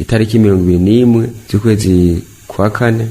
itariki 21 z'ukwezi kwa kane.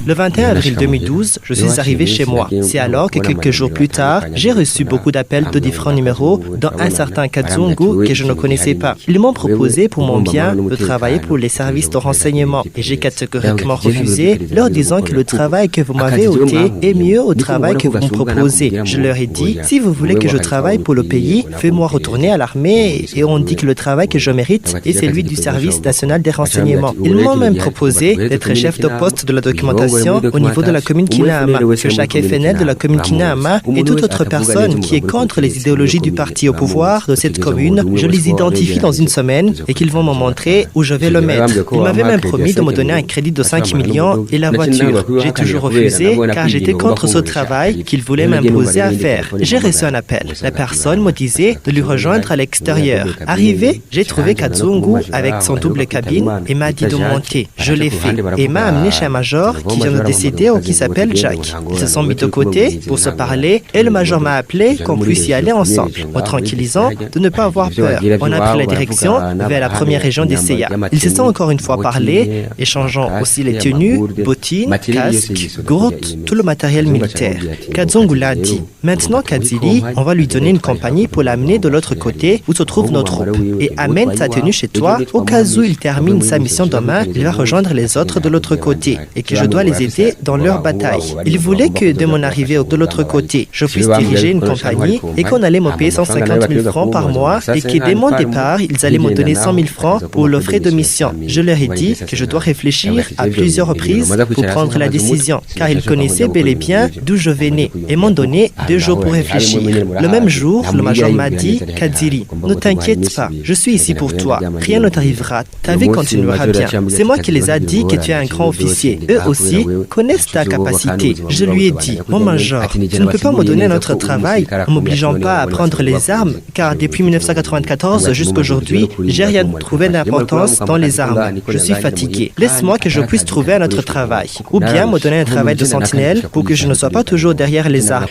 Le 21 avril 2012, je suis arrivé chez moi. C'est alors que quelques jours plus tard, j'ai reçu beaucoup d'appels de différents numéros, dont un certain Kazungu que je ne connaissais pas. Ils m'ont proposé pour mon bien de travailler pour les services de renseignement et j'ai catégoriquement refusé, leur disant que le travail que vous m'avez ôté est mieux au travail que vous me proposez. Je leur ai dit, si vous voulez que je travaille pour le pays, faites-moi retourner à l'armée et on dit que le travail que je mérite est celui du service national des renseignements. Ils m'ont même proposé d'être chef de poste de la documentation au niveau de la commune Kinama, que chaque FNL de la commune Kinama et toute autre personne qui est contre les idéologies du parti au pouvoir de cette commune, je les identifie dans une semaine et qu'ils vont me montrer où je vais le mettre. Ils m'avaient même promis de me donner un crédit de 5 millions et la voiture. J'ai toujours refusé car j'étais contre ce travail qu'ils voulaient m'imposer à faire. J'ai reçu un appel. La personne me disait de lui rejoindre à l'extérieur. Arrivé, j'ai trouvé Kazungu avec son double cabine et m'a dit de monter. Je l'ai fait et m'a amené chez un major qui vient de décéder ou qui s'appelle Jack. Ils se sont mis de côté pour se parler et le major m'a appelé qu'on puisse y aller ensemble, en tranquillisant de ne pas avoir peur. On a pris la direction vers la première région des CIA. Ils se sont encore une fois parlé, échangeant aussi les tenues, bottines, casques, gourdes, tout le matériel militaire. Kazungu l'a dit. Maintenant, Kadzili, on va lui donner une compagnie pour l'amener de l'autre côté où se trouve notre troupe. Et amène sa tenue chez toi au cas où il termine sa mission demain, il va rejoindre les autres de l'autre côté et que je dois les aider dans leur bataille. Ils voulaient que de mon arrivée de l'autre côté, je puisse diriger une compagnie et qu'on allait me payer 150 000 francs par mois et que dès mon départ, ils allaient me donner 100 000 francs pour le frais de mission. Je leur ai dit que je dois réfléchir à plusieurs reprises pour prendre la décision, car ils connaissaient bel et bien d'où je venais et m'ont donné 2 jours pour réfléchir. Le même jour, le major m'a dit, Kadzili, ne t'inquiète pas, je suis ici pour toi, rien ne t'arrivera, ta vie continuera bien. C'est moi qui les a dit que tu es un grand officier. Eux aussi connaissent ta capacité. Je lui ai dit, mon major, tu ne peux pas me donner notre travail en m'obligeant pas à prendre les armes, car depuis 1994 jusqu'à aujourd'hui, j'ai rien trouvé d'importance dans les armes. Je suis fatigué. Laisse-moi que je puisse trouver un autre travail, ou bien me donner un travail de sentinelle pour que je ne sois pas toujours derrière les armes.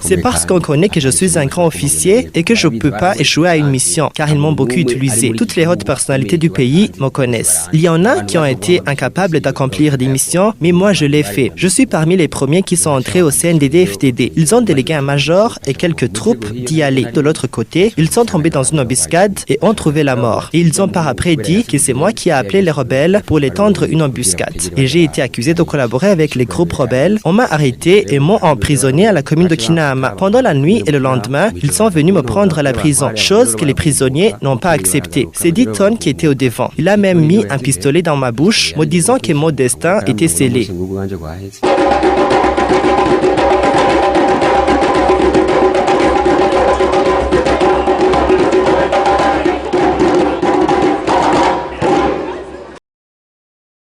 C'est parce qu'on connaît que je suis un grand officier et que je ne peux pas échouer à une mission, car ils m'ont beaucoup utilisé. Toutes les hautes personnalités du pays me connaissent. Il y en a qui ont été incapables d'accomplir des missions, mais moi je l'ai fait. Je suis parmi les premiers qui sont entrés au CNDD-FDD. Ils ont délégué un major et quelques troupes d'y aller. De l'autre côté, ils sont tombés dans une embuscade et ont trouvé la mort. Et ils ont par après dit que c'est moi qui ai appelé les rebelles pour les tendre une embuscade. Et j'ai été accusé de collaborer avec les groupes rebelles. On m'a arrêté et m'ont emprisonné à la commune de Kinama. Pendant la nuit et le lendemain, ils sont venus me prendre à la prison, chose que les prisonniers n'ont pas acceptée. C'est Ditton qui était au devant. Il a même mis un pistolet dans ma bouche, me disant que mon destin était scellé.